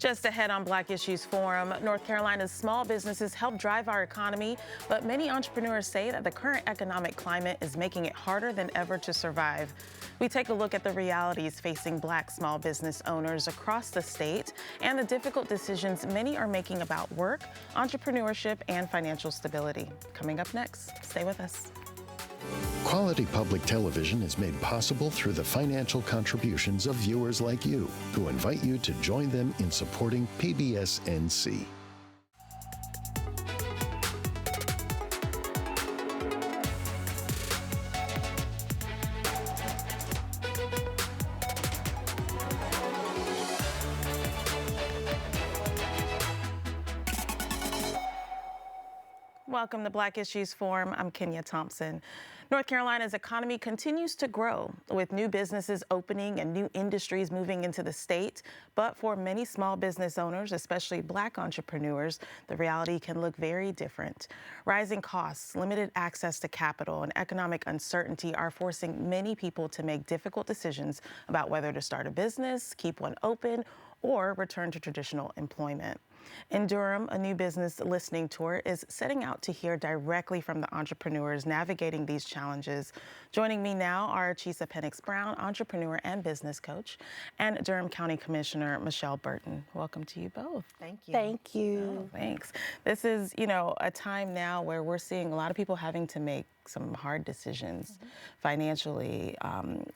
Just ahead on Black Issues Forum, North Carolina's small businesses help drive our economy, but many entrepreneurs say that the current economic climate is making it harder than ever to survive. We take a look at the realities facing Black small business owners across the state and the difficult decisions many are making about work, entrepreneurship, and financial stability. Coming up next, stay with us. Quality public television is made possible through the financial contributions of viewers like you, who invite you to join them in supporting PBS NC. Welcome to Black Issues Forum. I'm Kenia Thompson. North Carolina's economy continues to grow, with new businesses opening and new industries moving into the state. But for many small business owners, especially Black entrepreneurs, the reality can look very different. Rising costs, limited access to capital, and economic uncertainty are forcing many people to make difficult decisions about whether to start a business, keep one open, or return to traditional employment. In Durham, a new business listening tour is setting out to hear directly from the entrepreneurs navigating these challenges. Joining me now are Chisa Pennix-Brown, entrepreneur and business coach, and Durham County Commissioner Michelle Burton. Welcome to you both. Thank you. Thank you. Oh, thanks. This is, a time now where we're seeing a lot of people having to make some hard decisions financially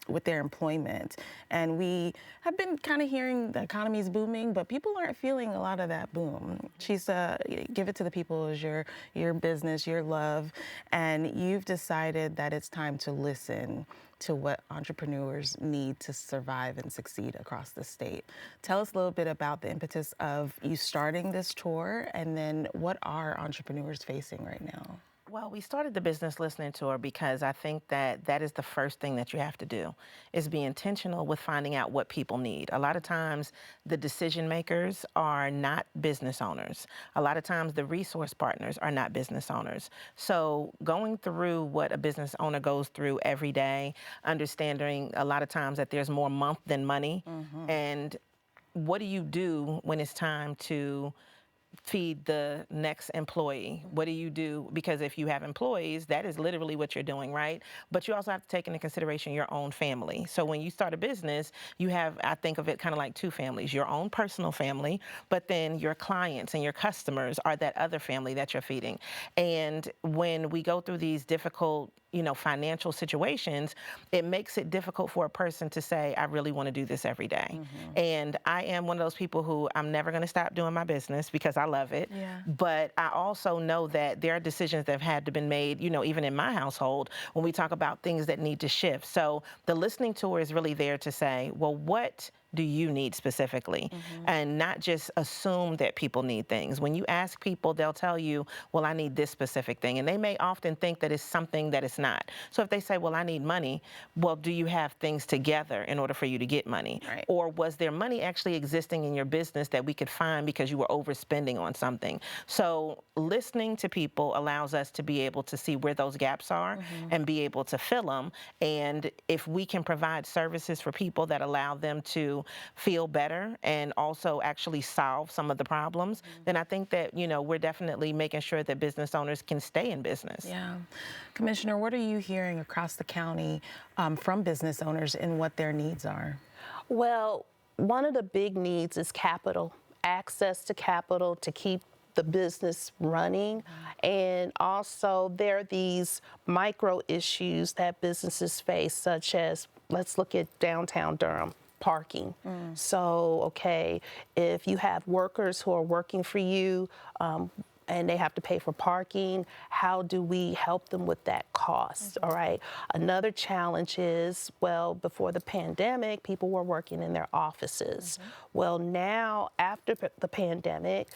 with their employment. And we have been kind of hearing the economy is booming, but people aren't feeling a lot of that boom. Chisa, give it to the people as your business, your love, and you've decided that it's time to listen to what entrepreneurs need to survive and succeed across the state. Tell us a little bit about the impetus of you starting this tour, and then what are entrepreneurs facing right now? Well, we started the business listening tour because I think that is the first thing that you have to do, is be intentional with finding out what people need. A lot of times the decision makers are not business owners. A lot of times the resource partners are not business owners. So going through what a business owner goes through every day, understanding a lot of times that there's more month than money, and what do you do when it's time to feed the next employee? What do you do? Because if you have employees, that is literally what you're doing, right? But you also have to take into consideration your own family. So when you start a business, you have, I think of it kind of like two families, your own personal family, but then your clients and your customers are that other family that you're feeding. And when we go through these difficult financial situations, it makes it difficult for a person to say, I really want to do this every day. And I am one of those people who I'm never going to stop doing my business because I love it. Yeah. But I also know that there are decisions that have had to be made, even in my household, when we talk about things that need to shift. So the listening tour is really there to say, well, what do you need specifically? And not just assume that people need things. When you ask people, they'll tell you, well, I need this specific thing. And they may often think that it's something that it's not. So if they say, well, I need money, well, do you have things together in order for you to get money? Right. Or was there money actually existing in your business that we could find because you were overspending on something? So listening to people allows us to be able to see where those gaps are and be able to fill them. And if we can provide services for people that allow them to feel better and also actually solve some of the problems, then I think that, we're definitely making sure that business owners can stay in business. Yeah. Commissioner, what are you hearing across the county from business owners and what their needs are? Well, one of the big needs is capital, access to capital to keep the business running. And also there are these micro issues that businesses face, such as, let's look at downtown Durham. Parking. So, okay, if you have workers who are working for you and they have to pay for parking, how do we help them with that cost? All right. Another challenge is, well, before the pandemic, people were working in their offices. Well, now after the pandemic,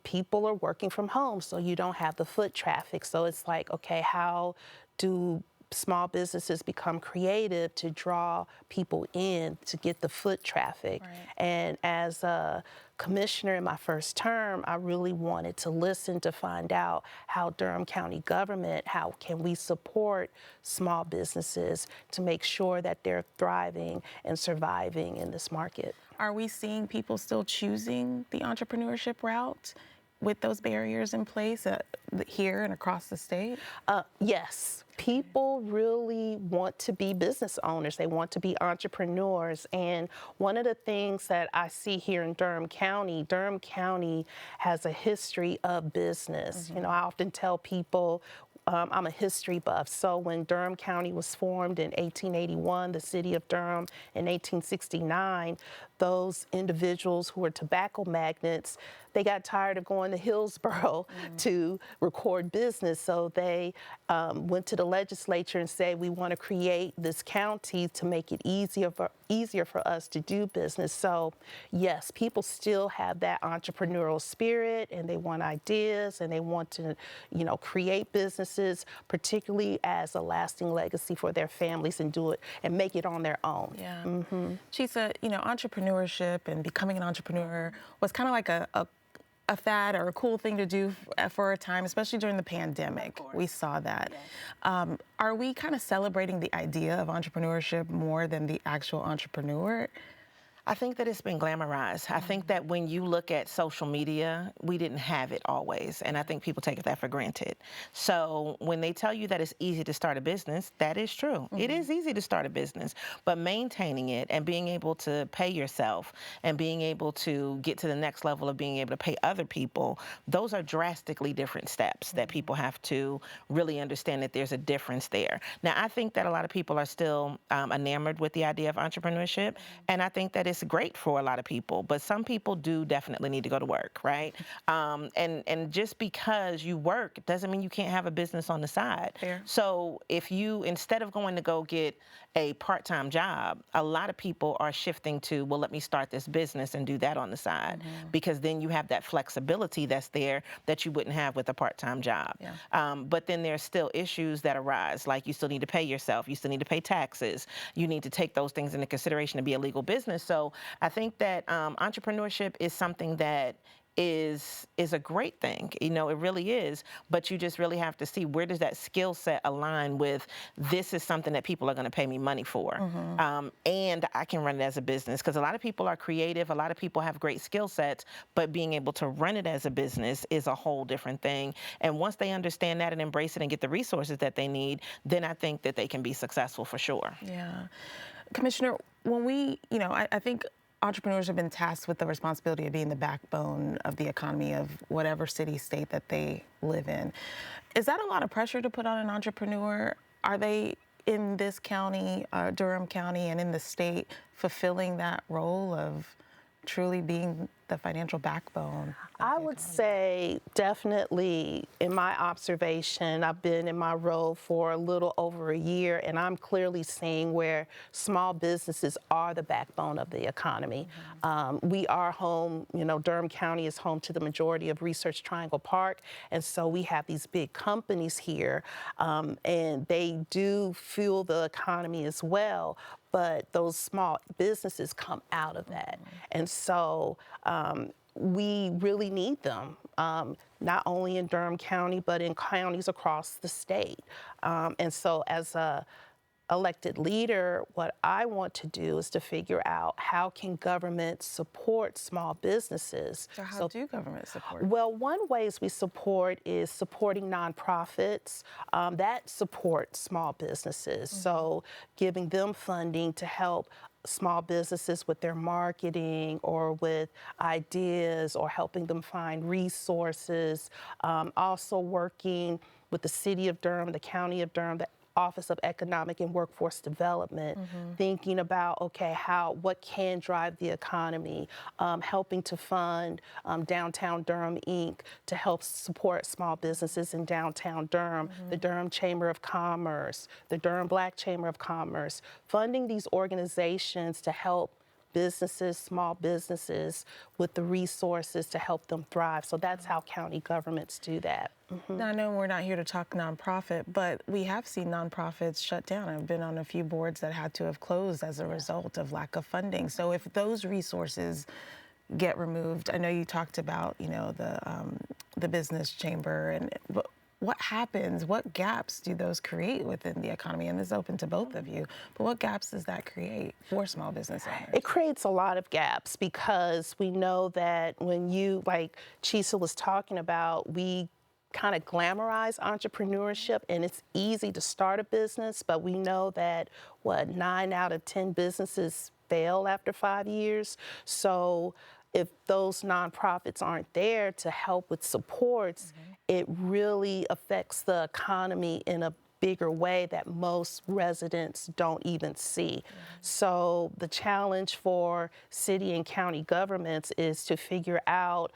people are working from home, so you don't have the foot traffic. So it's like, okay, how do small businesses become creative to draw people in to get the foot traffic. Right. And as a commissioner in my first term, I really wanted to listen to find out how Durham County government, how can we support small businesses to make sure that they're thriving and surviving in this market. Are we seeing people still choosing the entrepreneurship route with those barriers in place here and across the state? Yes. People really want to be business owners. They want to be entrepreneurs. And one of the things that I see here in Durham County has a history of business. You know, I often tell people, I'm a history buff. So when Durham County was formed in 1881, the city of Durham in 1869, those individuals who were tobacco magnates, they got tired of going to Hillsborough to record business. So they went to the legislature and said, we want to create this county to make it easier for us to do business. So yes, people still have that entrepreneurial spirit, and they want ideas, and they want to, you know, create businesses, particularly as a lasting legacy for their families, and do it and make it on their own. Yeah. Chisa, you know, entrepreneurship and becoming an entrepreneur was kind of like a fad or a cool thing to do for a time, especially during the pandemic. We saw that. Yes. Are we kind of celebrating the idea of entrepreneurship more than the actual entrepreneur? I think that it's been glamorized. I think that when you look at social media, we didn't have it always, and I think people take that for granted. So when they tell you that it's easy to start a business, that is true. It is easy to start a business, but maintaining it and being able to pay yourself and being able to get to the next level of being able to pay other people, those are drastically different steps that people have to really understand that there's a difference there. Now, I think that a lot of people are still enamored with the idea of entrepreneurship, and I think that it's great for a lot of people, but some people do definitely need to go to work, right? And just because you work doesn't mean you can't have a business on the side. Fair. So if you, instead of going to go get a part-time job, a lot of people are shifting to, well, let me start this business and do that on the side, because then you have that flexibility that's there that you wouldn't have with a part-time job. Yeah. But then there's still issues that arise, like you still need to pay yourself, you still need to pay taxes, you need to take those things into consideration to be a legal business. So I think that entrepreneurship is something that is a great thing. You know, it really is, but you just really have to see, where does that skill set align with, this is something that people are going to pay me money for, and I can run it as a business, because a lot of people are creative, a lot of people have great skill sets, but being able to run it as a business is a whole different thing. And once they understand that and embrace it and get the resources that they need, then I think that they can be successful for sure. Yeah. Commissioner, when we, you know, I think entrepreneurs have been tasked with the responsibility of being the backbone of the economy of whatever city, state that they live in. Is that a lot of pressure to put on an entrepreneur? Are they in this county, Durham County, and in the state, fulfilling that role of truly being the financial backbone? I would say definitely, in my observation, I've been in my role for a little over a year, and I'm clearly seeing where small businesses are the backbone of the economy. We are home, you know, Durham County is home to the majority of Research Triangle Park, and so we have these big companies here, and they do fuel the economy as well. But those small businesses come out of that. And so we really need them, not only in Durham County, but in counties across the state. And so as a elected leader, what I want to do is to figure out, how can government support small businesses? So how do government support? Well, one ways we support is supporting nonprofits that support small businesses. So giving them funding to help small businesses with their marketing or with ideas, or helping them find resources. Also working with the city of Durham, the county of Durham, the Office of Economic and Workforce Development, thinking about, okay, what can drive the economy, helping to fund Downtown Durham Inc. to help support small businesses in downtown Durham, the Durham Chamber of Commerce, the Durham Black Chamber of Commerce, funding these organizations to help businesses, small businesses, with the resources to help them thrive. So that's how county governments do that. Now, I know we're not here to talk nonprofit, but we have seen nonprofits shut down. I've been on a few boards that had to have closed as a result of lack of funding. So if those resources get removed, I know you talked about, the business chamber, and what happens? What gaps do those create within the economy? And this is open to both of you, but what gaps does that create for small business owners? It creates a lot of gaps because we know that when you, like Chisa was talking about, we kind of glamorize entrepreneurship, and it's easy to start a business, but we know that 9 out of 10 businesses fail after 5 years. So if those nonprofits aren't there to help with supports, it really affects the economy in a bigger way that most residents don't even see. So the challenge for city and county governments is to figure out,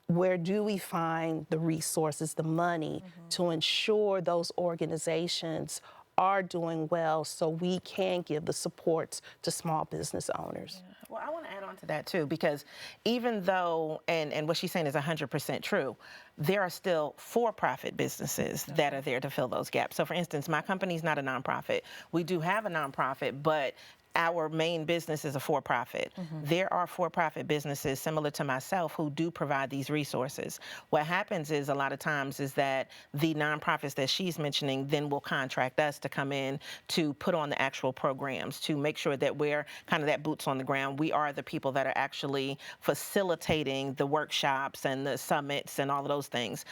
where do we find the resources, the money to ensure those organizations are doing well so we can give the supports to small business owners. Well, I want to add on to that too, because even though, and what she's saying is 100% true, there are still for-profit businesses that are there to fill those gaps. So for instance, my company's not a nonprofit. We do have a nonprofit, but our main business is a for-profit. There are for-profit businesses similar to myself who do provide these resources. What happens is a lot of times is that the nonprofits that she's mentioning then will contract us to come in to put on the actual programs, to make sure that we're kind of that boots on the ground. We are the people that are actually facilitating the workshops and the summits and all of those things,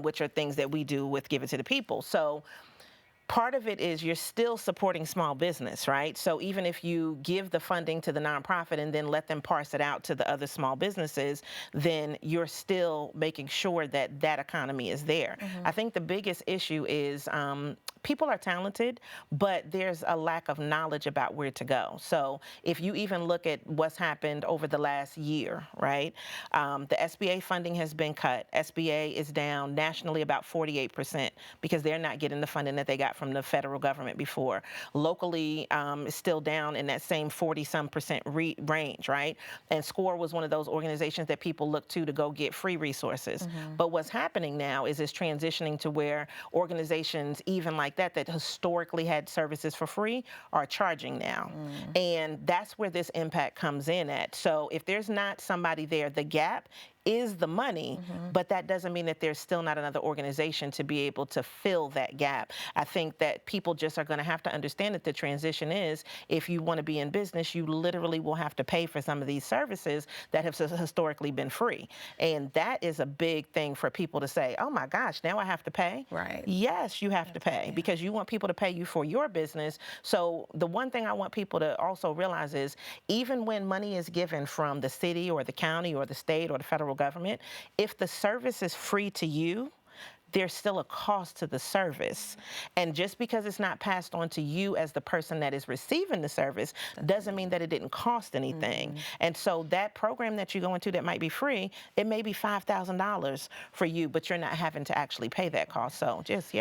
which are things that we do with Give It to the People. So part of it is you're still supporting small business, right? So even if you give the funding to the nonprofit and then let them parse it out to the other small businesses, then you're still making sure that that economy is there. I think the biggest issue is people are talented, but there's a lack of knowledge about where to go. So if you even look at what's happened over the last year, right? The SBA funding has been cut. SBA is down nationally about 48% because they're not getting the funding that they got from the federal government before. Locally, it's still down in that same 40-some% range, right? And SCORE was one of those organizations that people look to go get free resources. But what's happening now is it's transitioning to where organizations, even like that historically had services for free, are charging now. And that's where this impact comes in at. So if there's not somebody there, the gap is the money, but that doesn't mean that there's still not another organization to be able to fill that gap. I think that people just are going to have to understand that the transition is, if you want to be in business, you literally will have to pay for some of these services that have historically been free. And that is a big thing for people to say, oh my gosh, now I have to pay? Right. Yes, you have to pay because you want people to pay you for your business. So the one thing I want people to also realize is, even when money is given from the city or the county or the state or the federal government, if the service is free to you, there's still a cost to the service. And just because it's not passed on to you as the person that is receiving the service doesn't mean that it didn't cost anything. And so that program that you go into that might be free, it may be $5,000 for you, but you're not having to actually pay that cost. So just,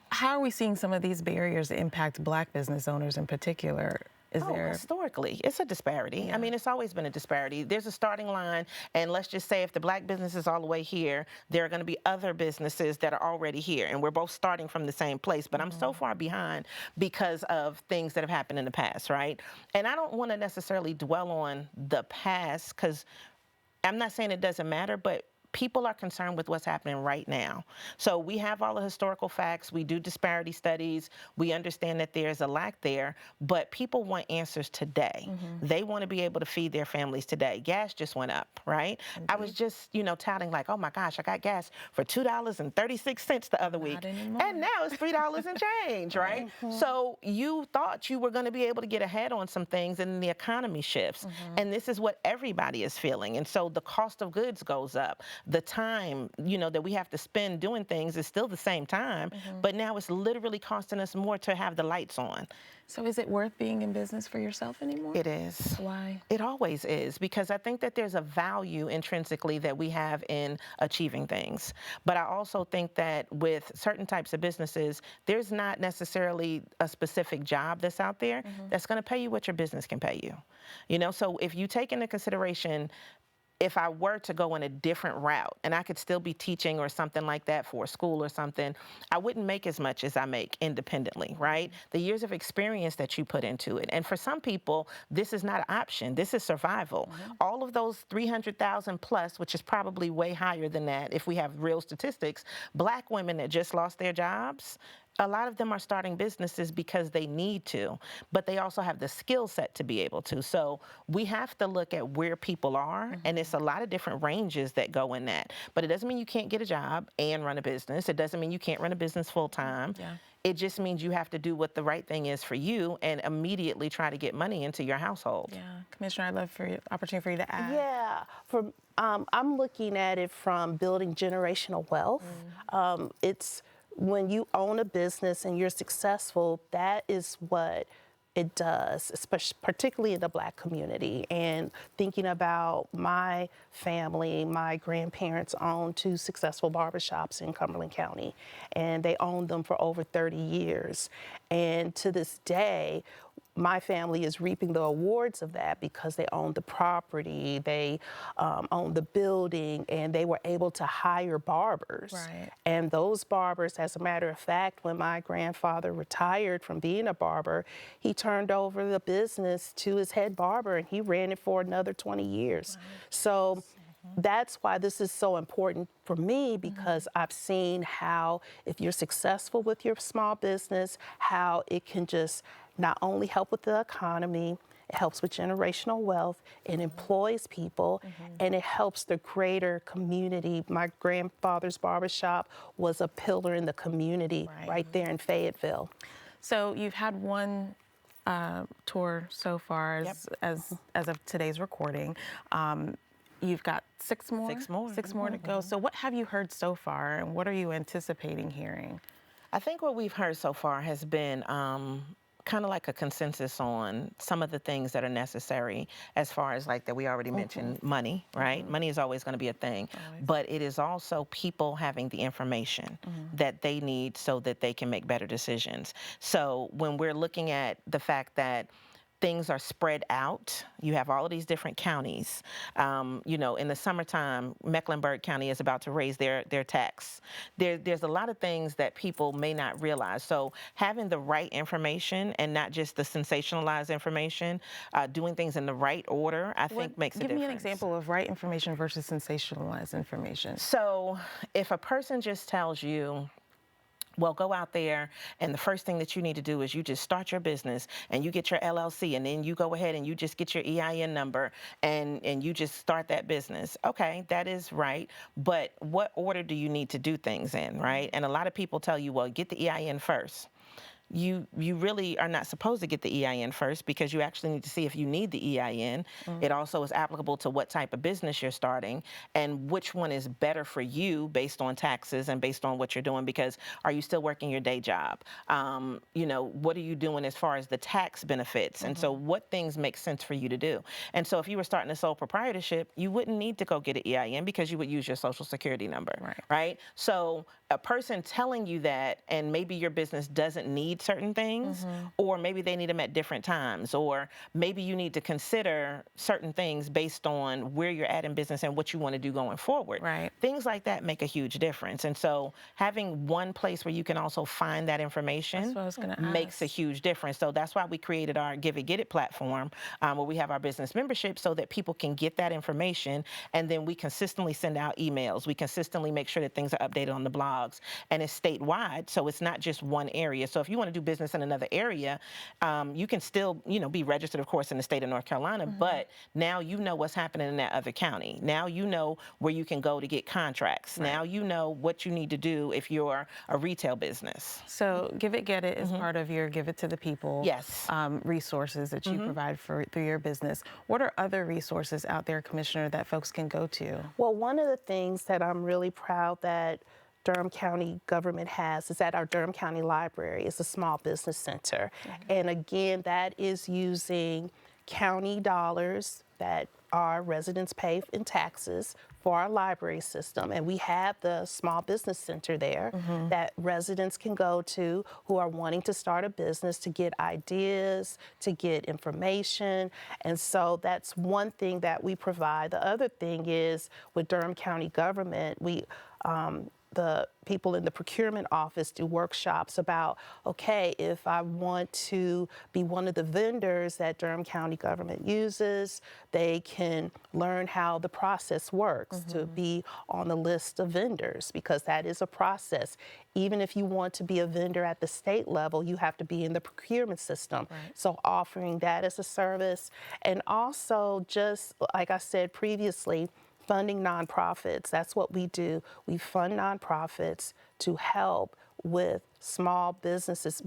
How are we seeing some of these barriers impact Black business owners in particular? Historically, it's a disparity. I mean, it's always been a disparity. There's a starting line, and let's just say if the Black business is all the way here, there are going to be other businesses that are already here, and we're both starting from the same place, but I'm so far behind because of things that have happened in the past, right? And I don't want to necessarily dwell on the past, because I'm not saying it doesn't matter, but people are concerned with what's happening right now. So we have all the historical facts. We do disparity studies. We understand that there's a lack there, but people want answers today. They want to be able to feed their families today. Gas just went up, right? I was just, touting like, oh my gosh, I got gas for $2.36 the other week. And now it's $3 and change, right? So you thought you were going to be able to get ahead on some things, and the economy shifts. And this is what everybody is feeling. And so the cost of goods goes up. the time, that we have to spend doing things is still the same time, but now it's literally costing us more to have the lights on. So is it worth being in business for yourself anymore? It is. Why? It always is, because I think that there's a value intrinsically that we have in achieving things. But I also think that with certain types of businesses, there's not necessarily a specific job that's out there that's going to pay you what your business can pay you. So if you take into consideration, if I were to go in a different route and I could still be teaching or something like that for a school or something, I wouldn't make as much as I make independently, right? The years of experience that you put into it. And for some people, this is not an option. This is survival. All of those 300,000 plus, which is probably way higher than that if we have real statistics, Black women that just lost their jobs, a lot of them are starting businesses because they need to, but they also have the skill set to be able to. So we have to look at where people are, and it's a lot of different ranges that go in that. But it doesn't mean you can't get a job and run a business. It doesn't mean you can't run a business full time. Yeah. It just means you have to do what the right thing is for you and immediately try to get money into your household. Yeah, Commissioner, I'd love for you, opportunity for you to add. Yeah, I'm looking at it from building generational wealth. It's when you own a business and you're successful, that is what it does, especially particularly in the Black community. And thinking about my family, my grandparents owned 2 successful barbershops in Cumberland County, and they owned them for over 30 years. And to this day, my family is reaping the awards of that because they own the property, they own the building, and they were able to hire barbers. Right. And those barbers, as a matter of fact, when my grandfather retired from being a barber, he turned over the business to his head barber, and he ran it for another 20 years. Right. So that's why this is so important for me, because I've seen how if you're successful with your small business, how it can just not only help with the economy, it helps with generational wealth, it employs people, and it helps the greater community. My grandfather's barbershop was a pillar in the community right there in Fayetteville. So you've had one tour so far as of today's recording. You've got 6 more? 6 more. 6 more to go. So what have you heard so far, and what are you anticipating hearing? I think what we've heard so far has been kind of like a consensus on some of the things that are necessary, as far as like that we already mentioned, money, right? Money is always going to be a thing, but it is also people having the information that they need so that they can make better decisions. So when we're looking at the fact that things are spread out. You have all of these different counties. In the summertime, Mecklenburg County is about to raise their tax. There's a lot of things that people may not realize. So having the right information and not just the sensationalized information, doing things in the right order, I think makes a difference. Give me an example of right information versus sensationalized information. So if a person just tells you, well, go out there, and the first thing that you need to do is you just start your business, and you get your LLC, and then you go ahead and you just get your EIN number, and you just start that business. Okay, that is right, but what order do you need to do things in, right? And a lot of people tell you, well, get the EIN first. You really are not supposed to get the EIN first, because you actually need to see if you need the EIN. It also is applicable to what type of business you're starting and which one is better for you based on taxes and based on what you're doing, because are you still working your day job? What are you doing as far as the tax benefits? And so what things make sense for you to do? And so if you were starting a sole proprietorship, you wouldn't need to go get an EIN because you would use your social security number, right? So a person telling you that, and maybe your business doesn't need certain things, or maybe they need them at different times, or maybe you need to consider certain things based on where you're at in business and what you want to do going forward. Right. Things like that make a huge difference. And so having one place where you can also find that information makes a huge difference. So that's why we created our Give It, Get It platform, where we have our business membership so that people can get that information, and then we consistently send out emails. We consistently make sure that things are updated on the blogs, and it's statewide, so it's not just one area. So if you want want to do business in another area, you can still, be registered, of course, in the state of North Carolina, but now you know what's happening in that other county. Now you know where you can go to get contracts. Right. Now you know what you need to do if you're a retail business. So Give It, Get It is part of your Give It to the People yes. Resources that you provide through your business. What are other resources out there, Commissioner, that folks can go to? Well, one of the things that I'm really proud that Durham County government has is at our Durham County Library. It's a small business center. And again, that is using county dollars that our residents pay in taxes for our library system. And we have the small business center there that residents can go to who are wanting to start a business, to get ideas, to get information. And so that's one thing that we provide. The other thing is with Durham County government, the people in the procurement office do workshops about, okay, if I want to be one of the vendors that Durham County government uses, they can learn how the process works to be on the list of vendors, because that is a process. Even if you want to be a vendor at the state level, you have to be in the procurement system. Right. So offering that as a service, and also just like I said previously, funding nonprofits. That's what we do. We fund nonprofits to help with small businesses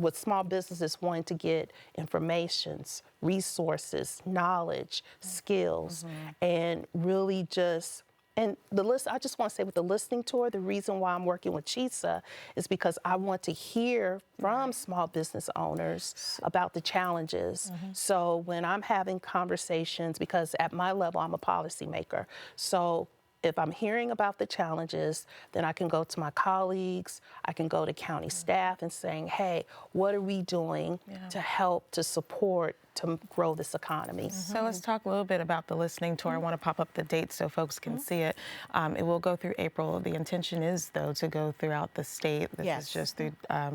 wanting to get informations, resources, knowledge, skills, and really just, and the list, I just want to say with the listening tour, the reason why I'm working with Chisa is because I want to hear from small business owners about the challenges. So when I'm having conversations, because at my level, I'm a policymaker. So if I'm hearing about the challenges, then I can go to my colleagues, I can go to county staff and saying, hey, what are we doing to help, to support, to grow this economy? So let's talk a little bit about the listening tour. I want to pop up the dates so folks can see it. It will go through April. The intention is, though, to go throughout the state. This is just through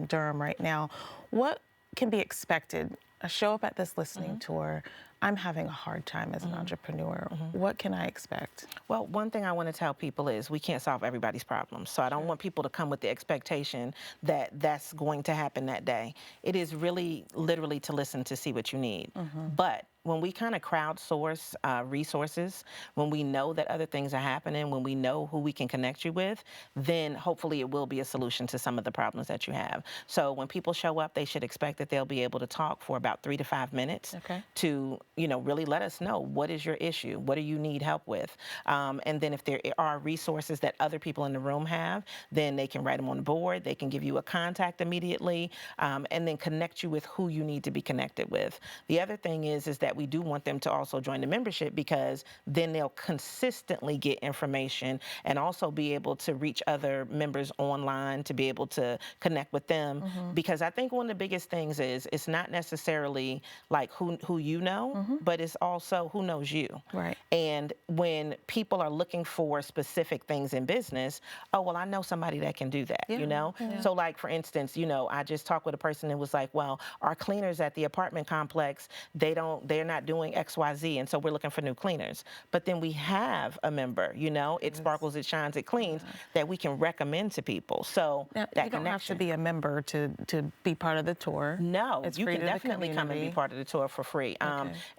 Durham right now. What can be expected? Show up at this listening tour. I'm having a hard time as an entrepreneur. What can I expect? Well, one thing I want to tell people is we can't solve everybody's problems. So I don't want people to come with the expectation that that's going to happen that day. It is really literally to listen to see what you need. But when we kind of crowdsource resources, when we know that other things are happening, when we know who we can connect you with, then hopefully it will be a solution to some of the problems that you have. So when people show up, they should expect that they'll be able to talk for about 3 to 5 minutes to, really let us know what is your issue, what do you need help with, and then if there are resources that other people in the room have, then they can write them on the board, they can give you a contact immediately, and then connect you with who you need to be connected with. The other thing is that we do want them to also join the membership, because then they'll consistently get information and also be able to reach other members online to be able to connect with them. Because I think one of the biggest things is it's not necessarily like who you know, but it's also who knows you. Right. And when people are looking for specific things in business, oh, well, I know somebody that can do that, So like, for instance, I just talked with a person that was like, well, our cleaners at the apartment complex, they're not doing XYZ, and so we're looking for new cleaners. But then we have a member, it sparkles, it shines, it cleans, that we can recommend to people. So now, that you don't connection. have to be a member to be part of the tour. No, it's you free can to definitely come and be part of the tour for free.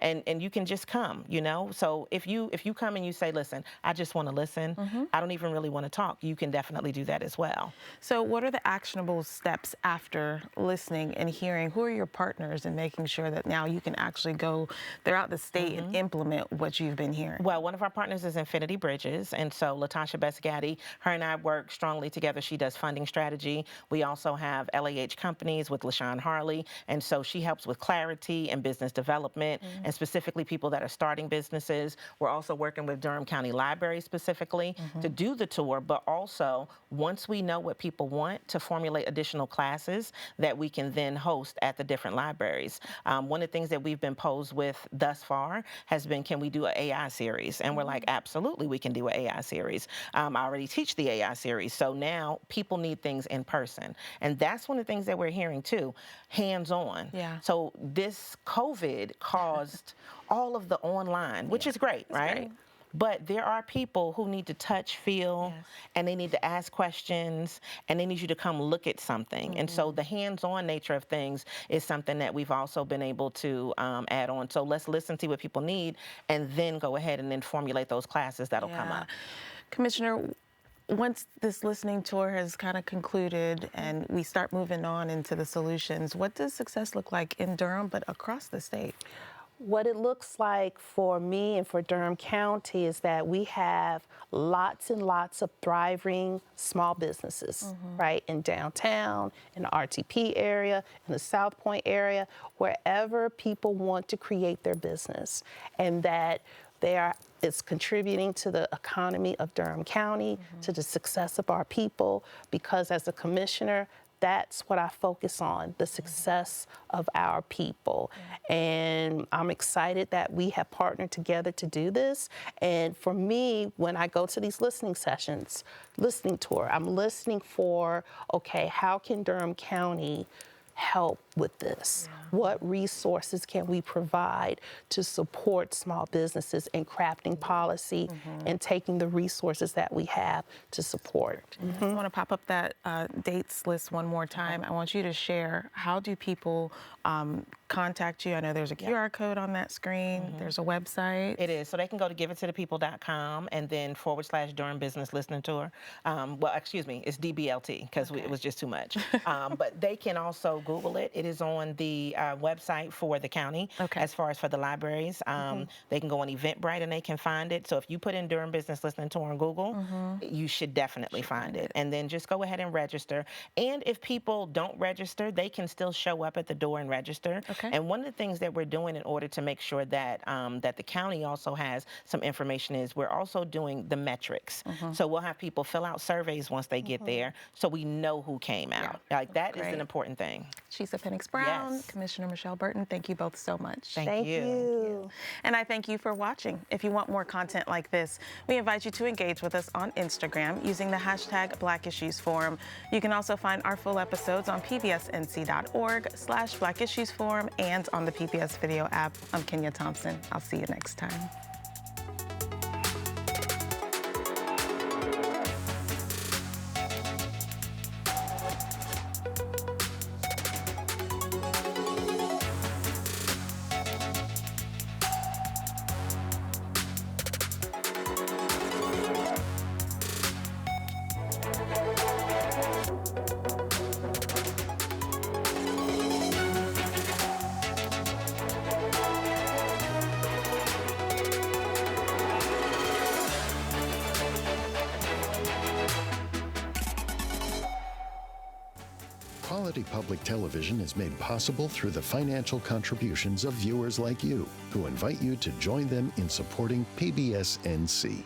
And you can just come, So if you come and you say, listen, I just want to listen, I don't even really want to talk, you can definitely do that as well. So what are the actionable steps after listening and hearing? Who are your partners in making sure that now you can actually go throughout the state and implement what you've been hearing? Well, one of our partners is Infinity Bridges, and so Latasha Besgatti, her and I work strongly together. She does funding strategy. We also have LAH Companies with LaShawn Harley, and so she helps with clarity and business development, and specifically people that are starting businesses. We're also working with Durham County Library specifically to do the tour, but also once we know what people want, to formulate additional classes that we can then host at the different libraries. One of the things that we've been posed with thus far has been, can we do an AI series? And we're like, absolutely, we can do an AI series. I already teach the AI series, so now people need things in person. And that's one of the things that we're hearing too, hands-on. Yeah. So this COVID caused all of the online, which is great, right? Great. But there are people who need to touch, feel, and they need to ask questions, and they need you to come look at something. And so the hands-on nature of things is something that we've also been able to add on. So let's listen, see what people need, and then go ahead and then formulate those classes that'll come up. Commissioner, once this listening tour has kind of concluded and we start moving on into the solutions, what does success look like in Durham, but across the state? What it looks like for me and for Durham County is that we have lots and lots of thriving small businesses, right, in downtown, in the RTP area, in the South Point area, wherever people want to create their business, and that it's contributing to the economy of Durham County, to the success of our people, because as a commissioner, that's what I focus on, the success of our people. And I'm excited that we have partnered together to do this. And for me, when I go to these listening sessions, listening tour, I'm listening for, okay, how can Durham County help with this? What resources can we provide to support small businesses in crafting policy and taking the resources that we have to support? I want to pop up that dates list one more time. I want you to share, how do people contact you? I know there's a QR code on that screen. There's a website. It is. So they can go to giveit-to-the-people.com and then / Durham Business Listening Tour. Well, excuse me, it's DBLT because it was just too much. But they can also Google it. It is on the website for the county. As far as for the libraries, they can go on Eventbrite and they can find it. So if you put in Durham Business Listening Tour on Google, you should definitely find it. And then just go ahead and register. And if people don't register, they can still show up at the door and register. And one of the things that we're doing in order to make sure that that the county also has some information is we're also doing the metrics. So we'll have people fill out surveys once they get there, so we know who came out. Like that is an important thing. Chisa Pennix-Brown, Commissioner Michelle Burton, thank you both so much. Thank you. And I thank you for watching. If you want more content like this, we invite you to engage with us on Instagram using the hashtag Black Issues Forum. You can also find our full episodes on pbsnc.org/Black Issues Forum and on the PBS video app. I'm Kenia Thompson. I'll see you next time. Quality public television is made possible through the financial contributions of viewers like you, who invite you to join them in supporting PBS NC.